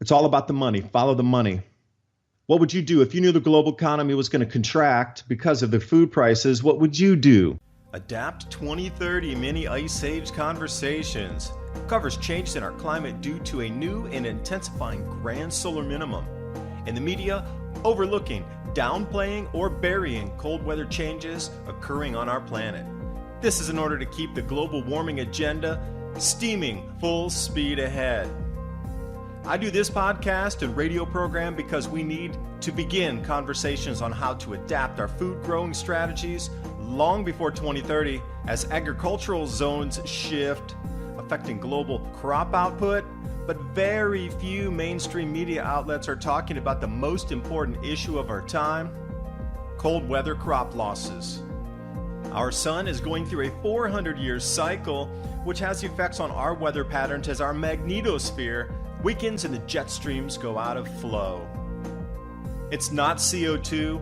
It's all about the money. Follow the money. What would you do if you knew the global economy was going to contract because of the food prices? What would you do? Adapt 2030 Mini Ice Age Conversations covers changes in our climate due to a new and intensifying grand solar minimum, and the media overlooking, downplaying, or burying cold weather changes occurring on our planet. This is in order to keep the global warming agenda steaming full speed ahead. I do this podcast and radio program because we need to begin conversations on how to adapt our food growing strategies long before 2030 as agricultural zones shift, affecting global crop output, but very few mainstream media outlets are talking about the most important issue of our time: cold weather crop losses. Our sun is going through a 400-year cycle, which has effects on our weather patterns as our magnetosphere weakens and the jet streams go out of flow. It's not CO2,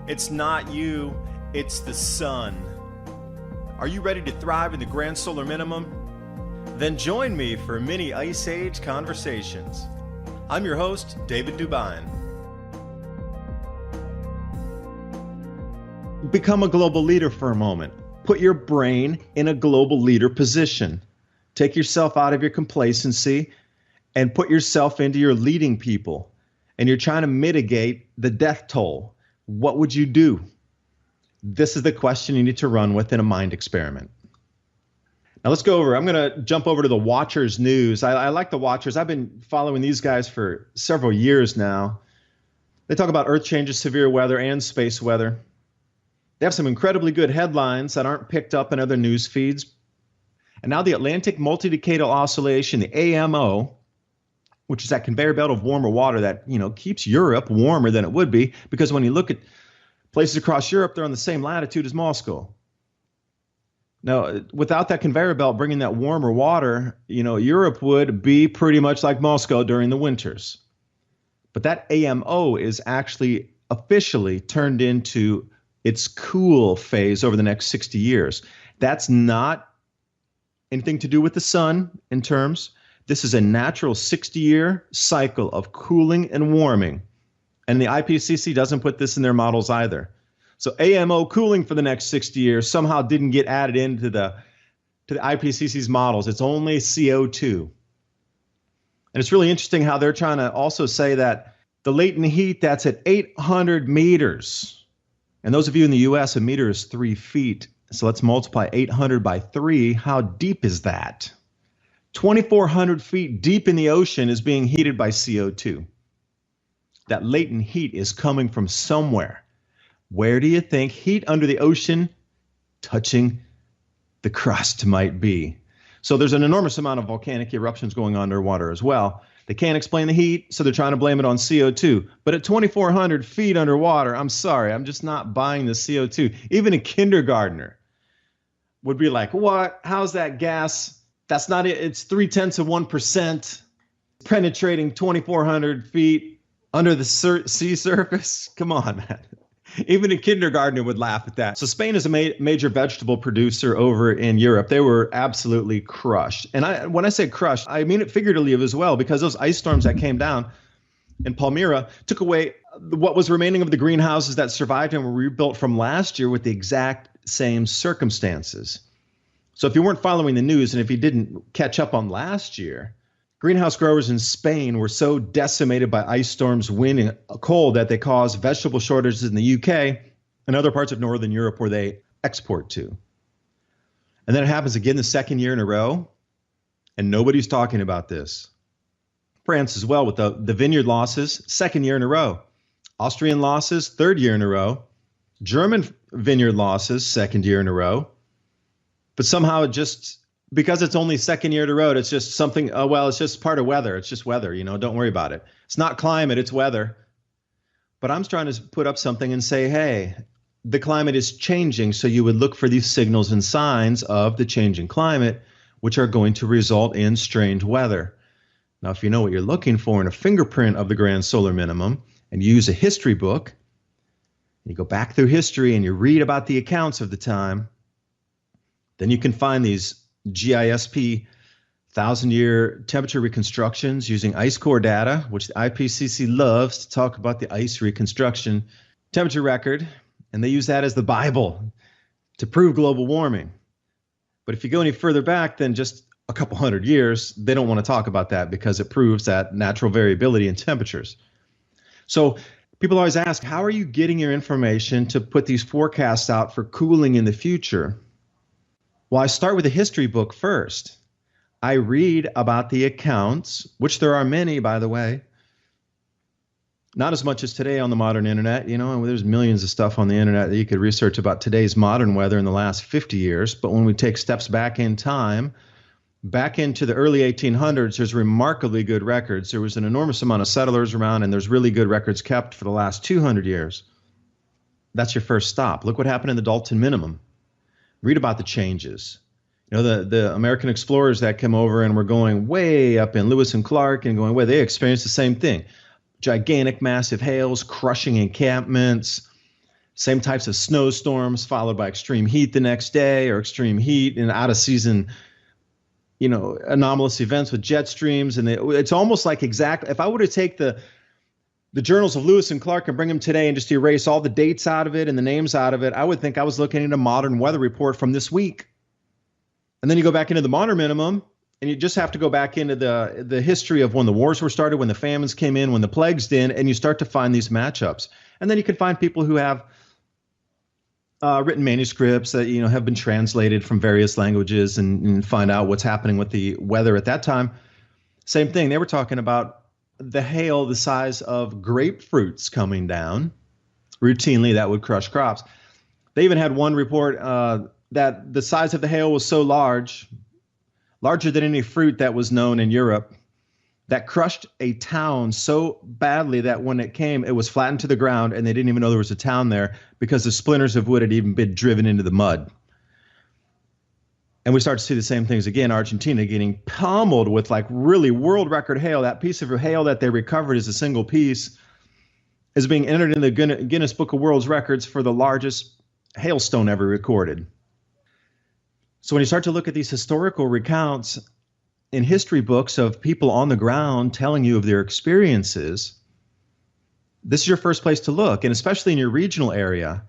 it's not you, it's the sun. Are you ready to thrive in the grand solar minimum? Then join me for Mini Ice Age Conversations. I'm your host, David DuByne. Become a global leader for a moment. Put your brain in a global leader position. Take yourself out of your complacency and put yourself into your leading people. And you're trying to mitigate the death toll. What would you do? This is the question you need to run with in a mind experiment. Now let's go over. I'm going to jump over to the Watchers News. I like the Watchers. I've been following these guys for several years now. They talk about earth changes, severe weather, and space weather. They have some incredibly good headlines that aren't picked up in other news feeds. And now the Atlantic Multi-decadal Oscillation, the AMO, which is that conveyor belt of warmer water that, keeps Europe warmer than it would be, because when you look at places across Europe, they're on the same latitude as Moscow. Now, without that conveyor belt bringing that warmer water, Europe would be pretty much like Moscow during the winters. But that AMO is actually officially turned into its cool phase over the next 60 years. That's not anything to do with the sun in terms. This is a natural 60-year cycle of cooling and warming. And the IPCC doesn't put this in their models either. So AMO cooling for the next 60 years somehow didn't get added into the IPCC's models. It's only CO2. And it's really interesting how they're trying to also say that the latent heat that's at 800 meters. And those of you in the US, a meter is 3 feet. So let's multiply 800 by 3. How deep is that? 2,400 feet deep in the ocean is being heated by CO2. That latent heat is coming from somewhere. Where do you think heat under the ocean touching the crust might be? So there's an enormous amount of volcanic eruptions going on underwater as well. They can't explain the heat, so they're trying to blame it on CO2. But at 2,400 feet underwater, I'm sorry, I'm just not buying the CO2. Even a kindergartner would be like, what? How's that gas? That's not it. It's 0.3% penetrating 2,400 feet under the sea surface. Come on, man. Even a kindergartner would laugh at that. So Spain is a major vegetable producer over in Europe. They were absolutely crushed. And when I say crushed, I mean it figuratively as well, because those ice storms that came down in Palmyra took away what was remaining of the greenhouses that survived and were rebuilt from last year with the exact same circumstances. So if you weren't following the news and if you didn't catch up on last year, greenhouse growers in Spain were so decimated by ice storms, wind, and cold that they caused vegetable shortages in the UK and other parts of Northern Europe where they export to. And then it happens again the second year in a row, and nobody's talking about this. France as well with the Vineyard losses, second year in a row. Austrian losses, third year in a row. German Vineyard losses, second year in a row. But somehow it just, because it's only second year in a row, it's just something, it's just part of weather. It's just weather, don't worry about it. It's not climate, it's weather. But I'm trying to put up something and say, hey, the climate is changing, so you would look for these signals and signs of the changing climate, which are going to result in strange weather. Now, if you know what you're looking for in a fingerprint of the grand solar minimum, and you use a history book, you go back through history and you read about the accounts of the time, then you can find these GISP 1,000-year temperature reconstructions using ice core data, which the IPCC loves to talk about the ice reconstruction temperature record, and they use that as the Bible to prove global warming. But if you go any further back than just a couple hundred years, they don't want to talk about that because it proves that natural variability in temperatures. So people always ask, how are you getting your information to put these forecasts out for cooling in the future? Well, I start with a history book first. I read about the accounts, which there are many, by the way. Not as much as today on the modern internet. There's millions of stuff on the internet that you could research about today's modern weather in the last 50 years. But when we take steps back in time, back into the early 1800s, there's remarkably good records. There was an enormous amount of settlers around, and there's really good records kept for the last 200 years. That's your first stop. Look what happened in the Dalton Minimum. Read about the changes. The American explorers that came over and were going way up in Lewis and Clark and going way, they experienced the same thing. Gigantic, massive hails, crushing encampments, same types of snowstorms followed by extreme heat the next day, or extreme heat and out of season, anomalous events with jet streams. And it's almost like exactly, if I were to take the journals of Lewis and Clark and bring them today and just erase all the dates out of it and the names out of it, I would think I was looking at a modern weather report from this week. And then you go back into the modern minimum, and you just have to go back into the history of when the wars were started, when the famines came in, when the plagues did, and you start to find these matchups. And then you can find people who have written manuscripts that have been translated from various languages and find out what's happening with the weather at that time. Same thing. They were talking about the hail the size of grapefruits coming down routinely that would crush crops. They even had one report that the size of the hail was so larger than any fruit that was known in Europe, that crushed a town so badly that when it came, it was flattened to the ground, and they didn't even know there was a town there because the splinters of wood had even been driven into the mud. And we start to see the same things again. Argentina getting pummeled with like really world record hail. That piece of hail that they recovered as a single piece is being entered in the Guinness Book of World Records for the largest hailstone ever recorded. So when you start to look at these historical recounts in history books of people on the ground telling you of their experiences, this is your first place to look. And especially in your regional area,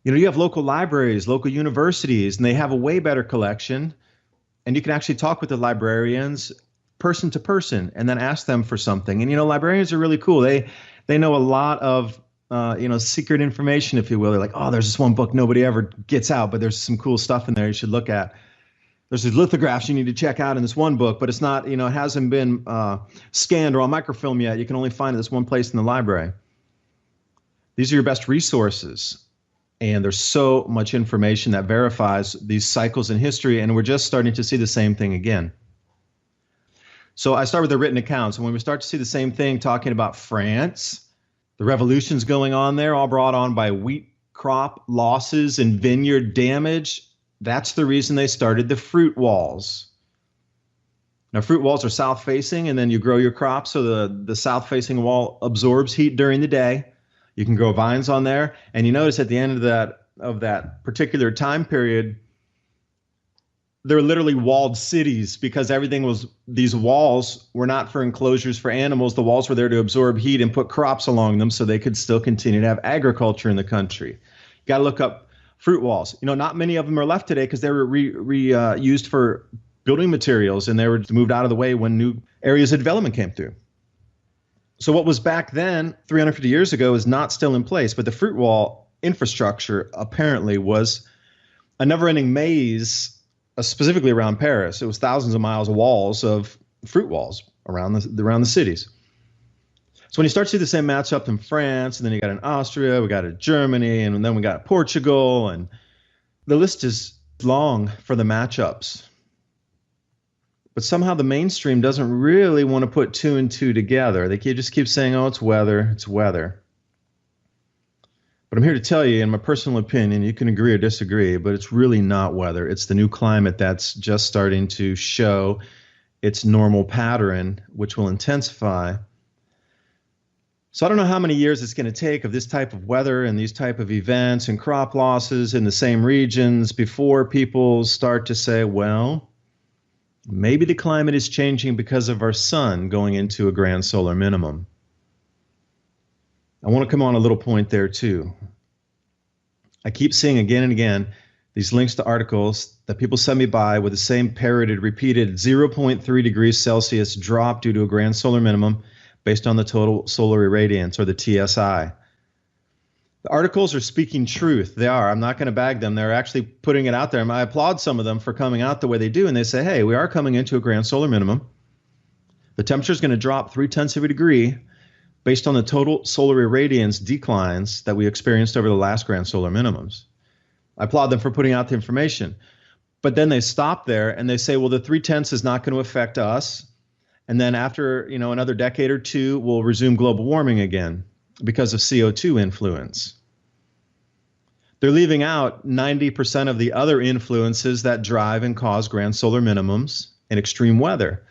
you have local libraries, local universities, and they have a way better collection. And you can actually talk with the librarians person to person and then ask them for something. And, librarians are really cool. They know a lot of secret information, if you will. They're like, oh, there's this one book nobody ever gets out, but there's some cool stuff in there you should look at. There's these lithographs you need to check out in this one book, but it's not, it hasn't been scanned or on microfilm yet. You can only find it this one place in the library. These are your best resources. And there's so much information that verifies these cycles in history, and we're just starting to see the same thing again. So I start with the written accounts, and when we start to see the same thing talking about France, the revolutions going on there, all brought on by wheat crop losses and vineyard damage. That's the reason they started the fruit walls. Now, fruit walls are south-facing, and then you grow your crops so the south-facing wall absorbs heat during the day. You can grow vines on there, and you notice at the end of that particular time period, they're literally walled cities because these walls were not for enclosures for animals. The walls were there to absorb heat and put crops along them so they could still continue to have agriculture in the country. You got to look up fruit walls. Not many of them are left today because they were used for building materials, and they were moved out of the way when new areas of development came through. So what was back then, 350 years ago, is not still in place, but the fruit wall infrastructure apparently was a never-ending maze. Specifically around Paris, it was thousands of miles of walls of fruit walls around the cities. So when you start to see the same matchup in France, and then you got in Austria, we got in Germany, and then we got Portugal, and the list is long for the matchups. But somehow the mainstream doesn't really want to put two and two together. They just keep saying, oh, it's weather, it's weather. But I'm here to tell you, in my personal opinion, you can agree or disagree, but it's really not weather. It's the new climate that's just starting to show its normal pattern, which will intensify. So I don't know how many years it's going to take of this type of weather and these type of events and crop losses in the same regions before people start to say, well, Maybe the climate is changing because of our sun going into a grand solar minimum. I want to come on a little point there too. I keep seeing again and again these links to articles that people send me by with the same parroted, repeated 0.3 degrees Celsius drop due to a grand solar minimum based on the total solar irradiance, or the TSI. The articles are speaking truth. They are. I'm not going to bag them. They're actually putting it out there. And I applaud some of them for coming out the way they do. And they say, hey, we are coming into a grand solar minimum. The temperature is going to drop 0.3 of a degree based on the total solar irradiance declines that we experienced over the last grand solar minimums. I applaud them for putting out the information. But then they stop there and they say, well, the 0.3 is not going to affect us. And then after, another decade or two, we'll resume global warming again because of CO2 influence. They're leaving out 90% of the other influences that drive and cause grand solar minimums and extreme weather.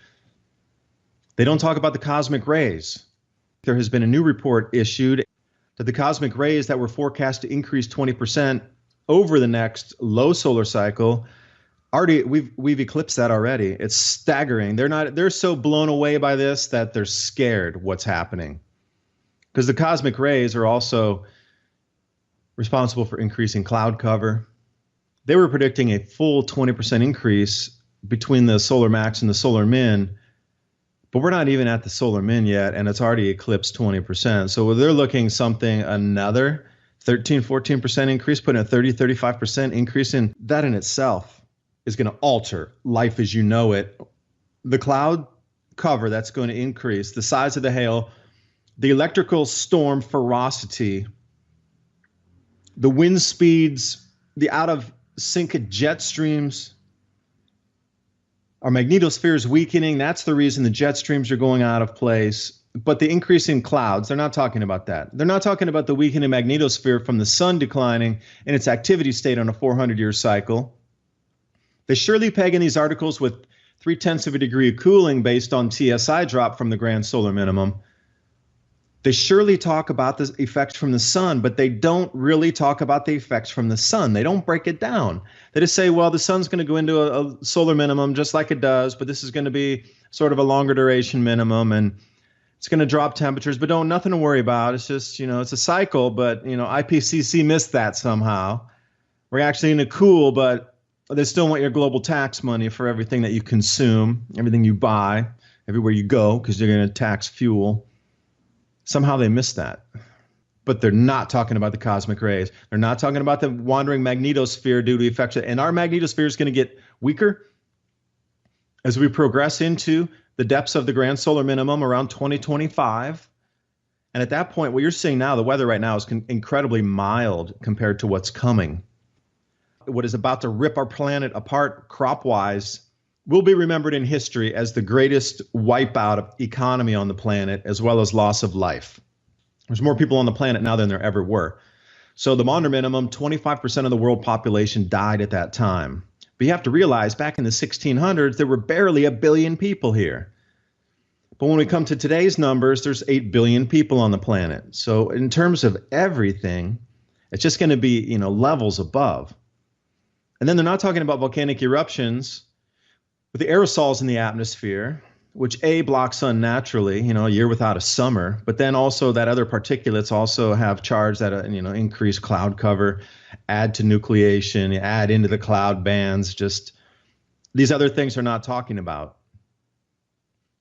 They don't talk about the cosmic rays. There has been a new report issued that the cosmic rays that were forecast to increase 20% over the next low solar cycle, already we've eclipsed that already. It's staggering. They're so blown away by this that they're scared what's happening. Because the cosmic rays are also responsible for increasing cloud cover. They were predicting a full 20% increase between the solar max and the solar min, but we're not even at the solar min yet, and it's already eclipsed 20%. So they're looking another 13, 14% increase, putting a 30, 35% increase in. That in itself is going to alter life as you know it. The cloud cover that's going to increase, the size of the hail, the electrical storm ferocity, the wind speeds, the out of sync jet streams. Our magnetosphere is weakening. That's the reason the jet streams are going out of place. But the increase in clouds, they're not talking about that. They're not talking about the weakening magnetosphere from the sun declining in its activity state on a 400-year cycle. They surely peg in these articles with 0.3 of a degree of cooling based on TSI drop from the grand solar minimum. They surely talk about the effects from the sun, but they don't really talk about the effects from the sun. They don't break it down. They just say, well, the sun's going to go into a solar minimum just like it does, but this is going to be sort of a longer duration minimum, and it's going to drop temperatures, but nothing to worry about. It's just, it's a cycle, but, IPCC missed that somehow. We're actually going to cool, but they still want your global tax money for everything that you consume, everything you buy, everywhere you go, because they're going to tax fuel. Somehow they missed that. But they're not talking about the cosmic rays. They're not talking about the wandering magnetosphere due to effects. And our magnetosphere is going to get weaker as we progress into the depths of the grand solar minimum around 2025. And at that point, what you're seeing now, the weather right now is incredibly mild compared to what's coming. What is about to rip our planet apart crop-wise will be remembered in history as the greatest wipeout of economy on the planet, as well as loss of life. There's more people on the planet now than there ever were. So the Maunder minimum, 25% of the world population died at that time. But you have to realize back in the 1600s, there were barely 1 billion people here. But when we come to today's numbers, there's 8 billion people on the planet. So in terms of everything, it's just going to be, levels above. And then they're not talking about volcanic eruptions with the aerosols in the atmosphere, which block sun naturally, a year without a summer, but then also that other particulates also have charge that, increase cloud cover, add to nucleation, add into the cloud bands, just these other things are not talking about.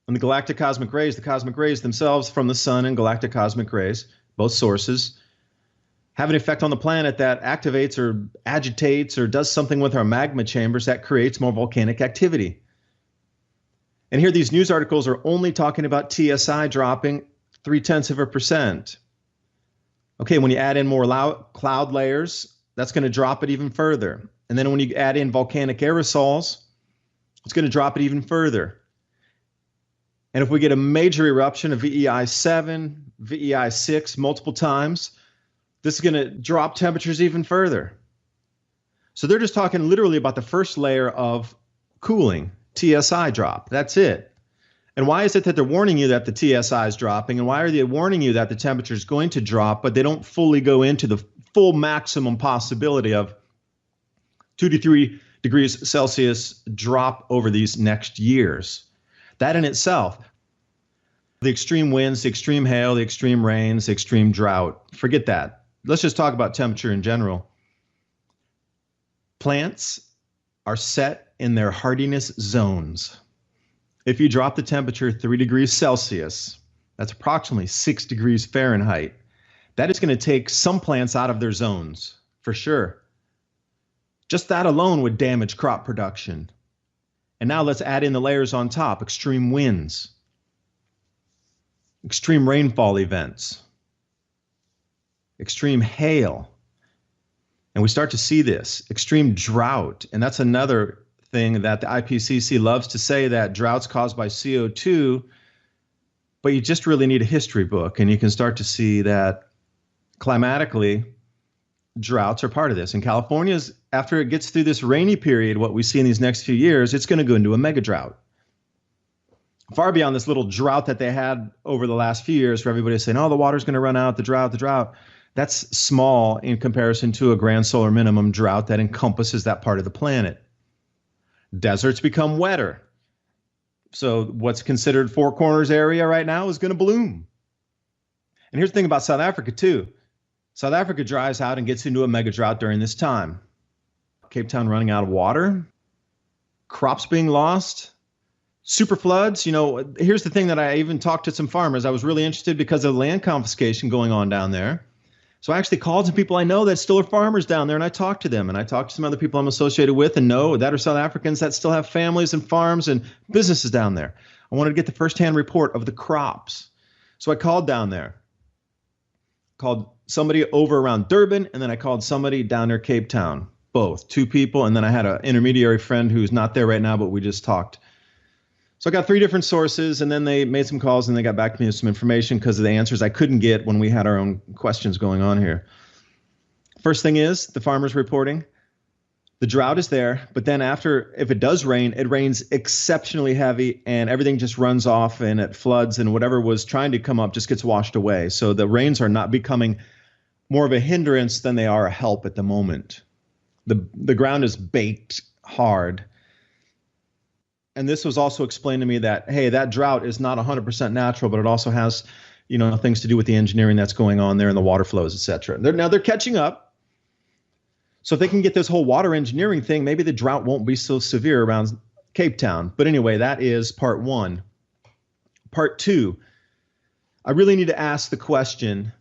And the cosmic rays themselves from the sun and galactic cosmic rays, both sources, have an effect on the planet that activates or agitates or does something with our magma chambers that creates more volcanic activity. And here these news articles are only talking about TSI dropping 0.3%. Okay, when you add in more cloud layers, that's going to drop it even further. And then when you add in volcanic aerosols, it's going to drop it even further. And if we get a major eruption of VEI 7, VEI 6 multiple times, this is going to drop temperatures even further. So they're just talking literally about the first layer of cooling, TSI drop. That's it. And why is it that they're warning you that the TSI is dropping? And why are they warning you that the temperature is going to drop, but they don't fully go into the full maximum possibility of 2 to 3 degrees Celsius drop over these next years. That in itself, the extreme winds, the extreme hail, the extreme rains, the extreme drought, forget that. Let's just talk about temperature in general. Plants are set in their hardiness zones. If you drop the temperature 3 degrees Celsius, that's approximately 6 degrees Fahrenheit, that is going to take some plants out of their zones, for sure. Just that alone would damage crop production. And now let's add in the layers on top, extreme winds, extreme rainfall events, extreme hail. And we start to see this, extreme drought. And that's another thing that the IPCC loves to say, that droughts caused by CO2, but you just really need a history book. And you can start to see that climatically, droughts are part of this. And California's, after it gets through this rainy period, what we see in these next few years, it's going to go into a mega drought. Far beyond this little drought that they had over the last few years, where everybody's saying, oh, the water's going to run out, the drought. That's small in comparison to a grand solar minimum drought that encompasses that part of the planet. Deserts become wetter. So what's considered Four Corners area right now is going to bloom. And here's the thing about South Africa too. South Africa dries out and gets into a mega drought during this time. Cape Town running out of water, crops being lost, super floods. You know, here's the thing that I even talked to some farmers. I was really interested because of the land confiscation going on down there. So I actually called some people I know that still are farmers down there, and I talked to them, and I talked to some other people I'm associated with and know that are South Africans that still have families and farms and businesses down there. I wanted to get the firsthand report of the crops. So I called down there, called somebody over around Durban, and then I called somebody down near Cape Town, both, 2 people, and then I had an intermediary friend who's not there right now, but we just talked. So I got 3 different sources, and then they made some calls and they got back to me with some information because of the answers I couldn't get when we had our own questions going on here. First thing is the farmers reporting. The drought is there, but then after, if it does rain, it rains exceptionally heavy and everything just runs off and it floods, and whatever was trying to come up just gets washed away. So the rains are not becoming more of a hindrance than they are a help at the moment. The ground is baked hard. And this was also explained to me that, hey, that drought is not 100% natural, but it also has, you know, things to do with the engineering that's going on there and the water flows, et cetera. Now they're catching up. So if they can get this whole water engineering thing, maybe the drought won't be so severe around Cape Town. But anyway, that is part 1. Part 2, I really need to ask the question,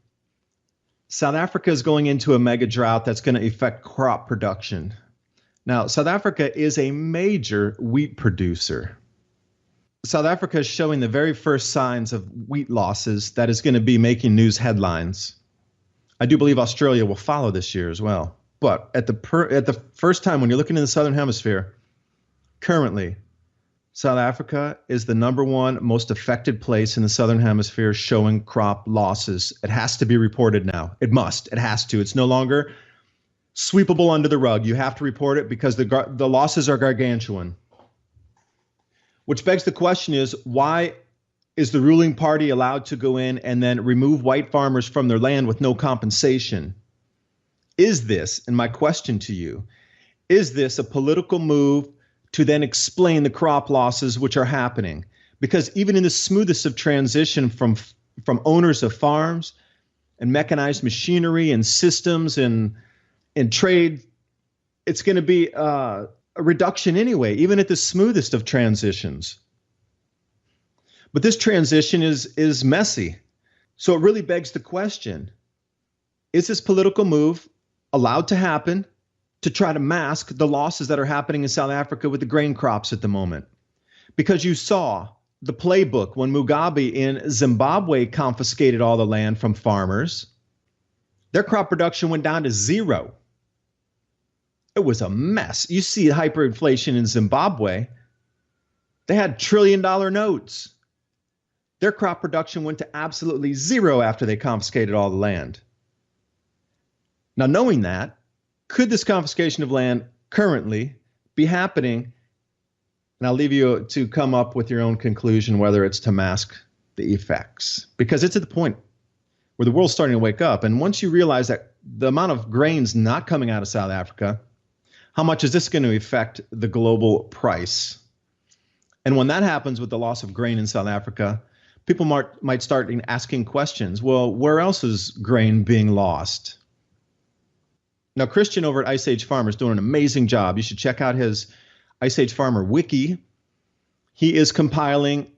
South Africa is going into a mega drought that's going to affect crop production. Now, South Africa is a major wheat producer. South Africa is showing the very first signs of wheat losses that is going to be making news headlines. I do believe Australia will follow this year as well. But at the first time when you're looking in the Southern Hemisphere, currently, South Africa is the #1 most affected place in the Southern Hemisphere showing crop losses. It has to be reported now. It must. It has to. It's no longer sweepable under the rug. You have to report it because the losses are gargantuan. Which begs the question is, why is the ruling party allowed to go in and then remove white farmers from their land with no compensation? Is this, and my question to you, is this a political move to then explain the crop losses which are happening? Because even in the smoothest of transition from owners of farms and mechanized machinery and systems and trade, it's going to be a reduction anyway, even at the smoothest of transitions. But this transition is messy. So it really begs the question, is this political move allowed to happen to try to mask the losses that are happening in South Africa with the grain crops at the moment? Because you saw the playbook when Mugabe in Zimbabwe confiscated all the land from farmers. Their crop production went down to 0. It was a mess. You see hyperinflation in Zimbabwe. They had $1 trillion notes. Their crop production went to absolutely 0 after they confiscated all the land. Now, knowing that, could this confiscation of land currently be happening? And I'll leave you to come up with your own conclusion, whether it's to mask the effects. Because it's at the point where the world's starting to wake up. And once you realize that the amount of grains not coming out of South Africa, How much is this going to affect the global price? And when that happens with the loss of grain in South Africa, people might start asking questions. Well, where else is grain being lost? Now, Christian over at Ice Age Farmer is doing an amazing job. You should check out his Ice Age Farmer wiki. He is compiling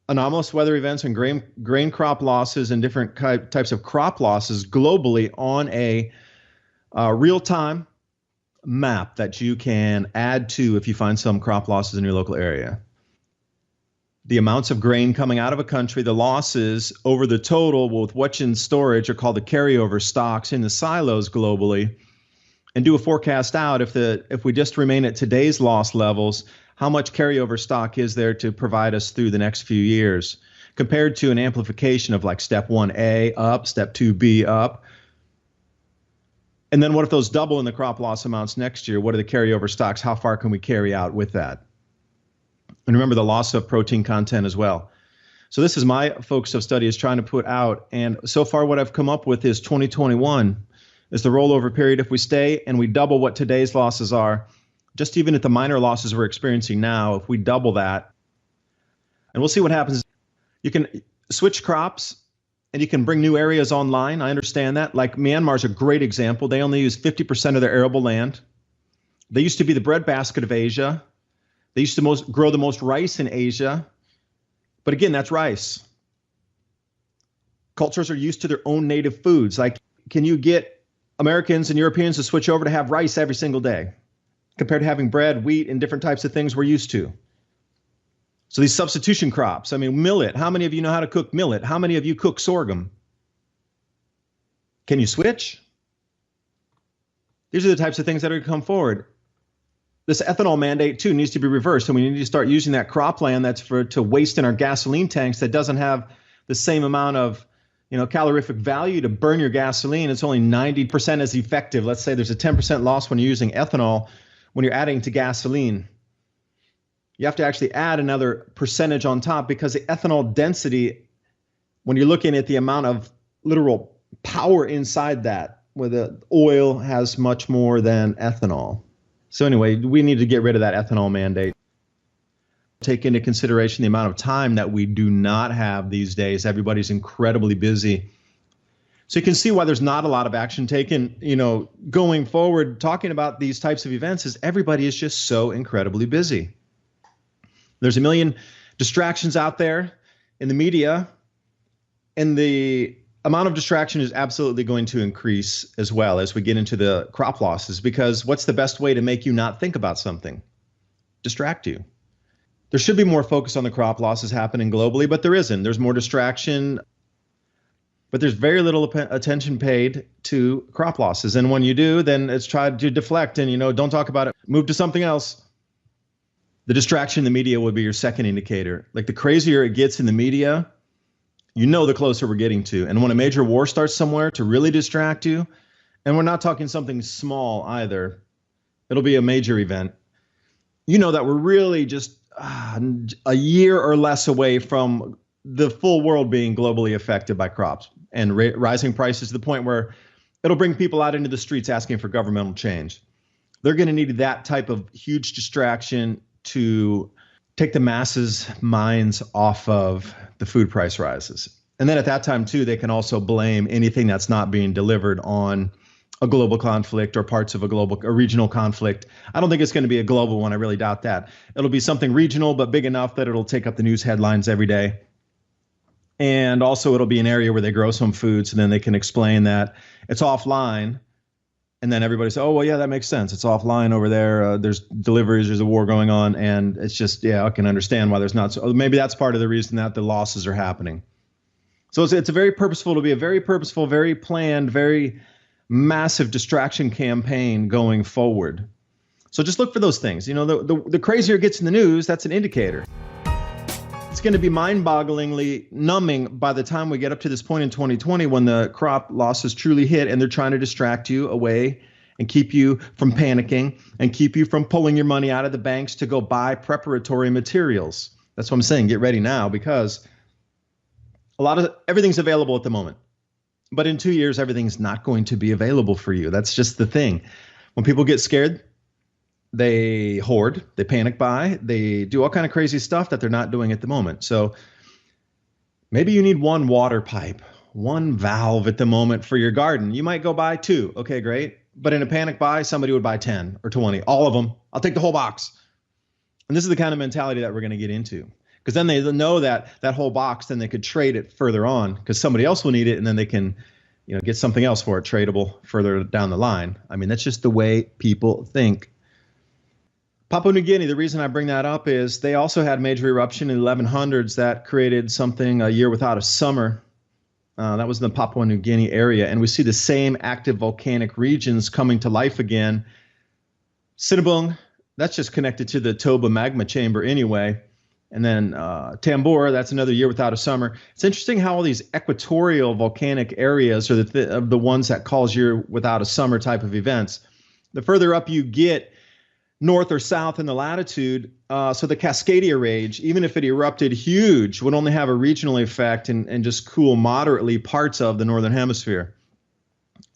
anomalous weather events and grain crop losses and different types of crop losses globally on a real-time map that you can add to if you find some crop losses in your local area. The amounts of grain coming out of a country, the losses over the total with what's in storage are called the carryover stocks in the silos globally, and do a forecast out if we just remain at today's loss levels, how much carryover stock is there to provide us through the next few years compared to an amplification of like step 1A up, step 2B up. And then what if those double in the crop loss amounts next year? What are the carryover stocks? How far can we carry out with that? And remember the loss of protein content as well. So this is my focus of study is trying to put out. And so far what I've come up with is 2021 is the rollover period. If we stay and we double what today's losses are, just even at the minor losses we're experiencing now, if we double that, and we'll see what happens. You can switch crops and you can bring new areas online. I understand that. Like Myanmar is a great example. They only use 50% of their arable land. They used to be the breadbasket of Asia. They used to grow the most rice in Asia. But again, that's rice. Cultures are used to their own native foods. Like, can you get Americans and Europeans to switch over to have rice every single day compared to having bread, wheat, and different types of things we're used to? So these substitution crops, I mean, millet. How many of you know how to cook millet? How many of you cook sorghum? Can you switch? These are the types of things that are going to come forward. This ethanol mandate, too, needs to be reversed, and we need to start using that cropland that's to waste in our gasoline tanks that doesn't have the same amount of calorific value to burn your gasoline. It's only 90% as effective. Let's say there's a 10% loss when you're using ethanol when you're adding to gasoline. You have to actually add another percentage on top because the ethanol density, when you're looking at the amount of literal power inside that, where the oil has much more than ethanol. So anyway, we need to get rid of that ethanol mandate. Take into consideration the amount of time that we do not have these days. Everybody's incredibly busy. So you can see why there's not a lot of action taken, going forward, talking about these types of events is everybody is just so incredibly busy. There's a million distractions out there in the media, and the amount of distraction is absolutely going to increase as well as we get into the crop losses, because what's the best way to make you not think about something? Distract you. There should be more focus on the crop losses happening globally, but there isn't. There's more distraction, but there's very little attention paid to crop losses. And when you do, then it's tried to deflect and, don't talk about it. Move to something else. The distraction in the media would be your second indicator. Like the crazier it gets in the media, the closer we're getting to. And when a major war starts somewhere to really distract you, and we're not talking something small either, it'll be a major event. That we're really just a year or less away from the full world being globally affected by crops and rising prices to the point where it'll bring people out into the streets asking for governmental change. They're going to need that type of huge distraction to take the masses' minds off of the food price rises. And then at that time, too, they can also blame anything that's not being delivered on a global conflict or parts of a regional conflict. I don't think it's going to be a global one. I really doubt that. It'll be something regional, but big enough that it'll take up the news headlines every day. And also it'll be an area where they grow some foods, and then they can explain that it's offline. And then everybody says, oh, well, yeah, that makes sense. It's offline over there. There's deliveries. There's a war going on. And it's just, I can understand why there's not. So maybe that's part of the reason that the losses are happening. So it's a very purposeful, very planned, very massive distraction campaign going forward. So just look for those things. The crazier it gets in the news, that's an indicator. It's going to be mind-bogglingly numbing by the time we get up to this point in 2020 when the crop losses truly hit and they're trying to distract you away and keep you from panicking and keep you from pulling your money out of the banks to go buy preparatory materials. That's what I'm saying. Get ready now, because everything's available at the moment. But in 2 years, everything's not going to be available for you. That's just the thing. When people get scared, They hoard, they panic buy, they do all kind of crazy stuff that they're not doing at the moment. So maybe you need one water pipe, one valve at the moment for your garden. You might go buy two. Okay, great. But in a panic buy, somebody would buy 10 or 20, all of them. I'll take the whole box. And this is the kind of mentality that we're going to get into, because then they know that whole box, then they could trade it further on because somebody else will need it, and then they can, get something else for it tradable further down the line. I mean, that's just the way people think. Papua New Guinea, the reason I bring that up is they also had major eruption in the 1100s that created something, a year without a summer. That was in the Papua New Guinea area. And we see the same active volcanic regions coming to life again. Sinabung, that's just connected to the Toba magma chamber anyway. And then Tambora, that's another year without a summer. It's interesting how all these equatorial volcanic areas are the ones that cause year without a summer type of events. The further up you get, north or south in the latitude, so the Cascadia Range, even if it erupted huge, would only have a regional effect and just cool moderately parts of the northern hemisphere.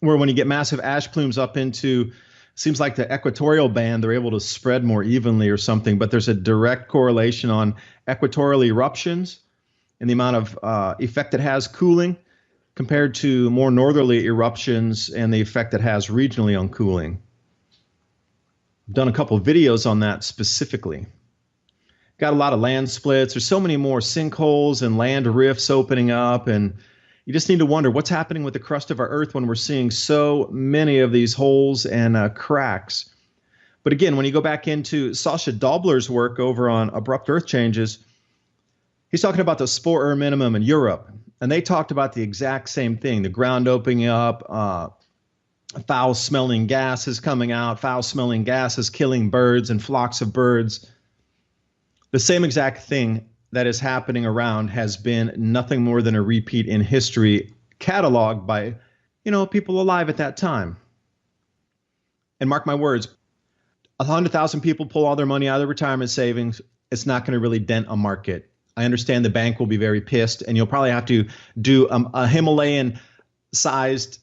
Where when you get massive ash plumes up into, seems like the equatorial band, they're able to spread more evenly or something, but there's a direct correlation on equatorial eruptions and the amount of effect it has cooling compared to more northerly eruptions and the effect it has regionally on cooling. Done a couple of videos on that specifically. Got a lot of land splits. There's so many more sinkholes and land rifts opening up, and you just need to wonder what's happening with the crust of our earth when we're seeing so many of these holes and cracks. But again, when you go back into Sasha Dobler's work over on abrupt earth changes, he's talking about the spore minimum in Europe, and they talked about the exact same thing, the ground opening up, foul-smelling gases coming out, foul-smelling gases killing birds and flocks of birds. The same exact thing that is happening around has been nothing more than a repeat in history, cataloged by, people alive at that time. And mark my words, 100,000 people pull all their money out of their retirement savings. It's not going to really dent a market. I understand the bank will be very pissed, and you'll probably have to do a Himalayan-sized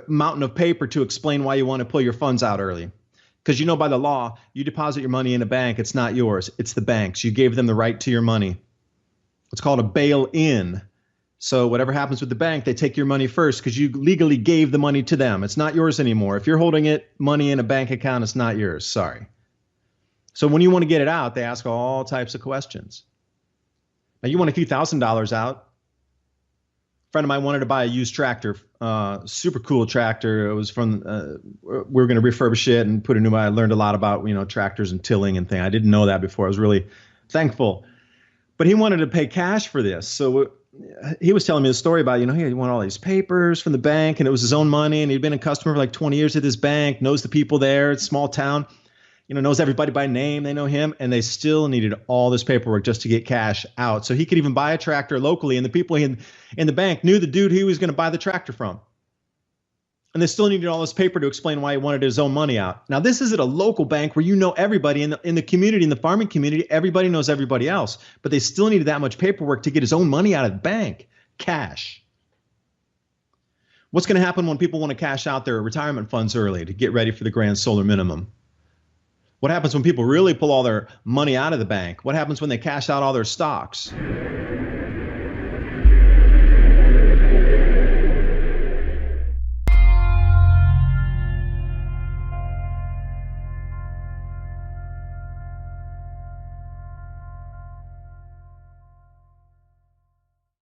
mountain of paper to explain why you want to pull your funds out early. Because by the law, you deposit your money in a bank, it's not yours, it's the bank's. You gave them the right to your money. It's called a bail-in. So whatever happens with the bank, they take your money first because you legally gave the money to them. It's not yours anymore. If you're holding money in a bank account, it's not yours. Sorry. So when you want to get it out, they ask all types of questions. Now you want a few $1,000s out. A friend of mine wanted to buy a used tractor, super cool tractor. It was from, we were going to refurbish it and put a new one. I learned a lot about, tractors and tilling and things. I didn't know that before. I was really thankful. But he wanted to pay cash for this. So he was telling me the story about, he wanted all these papers from the bank, and it was his own money, and he'd been a customer for like 20 years at this bank, knows the people there, it's a small town. Knows everybody by name, they know him, and they still needed all this paperwork just to get cash out. So he could even buy a tractor locally, and the people in the bank knew the dude he was going to buy the tractor from. And they still needed all this paper to explain why he wanted his own money out. Now, this is at a local bank where everybody in the community, in the farming community, everybody knows everybody else, but they still needed that much paperwork to get his own money out of the bank, cash. What's going to happen when people want to cash out their retirement funds early to get ready for the grand solar minimum? What happens when people really pull all their money out of the bank? What happens when they cash out all their stocks?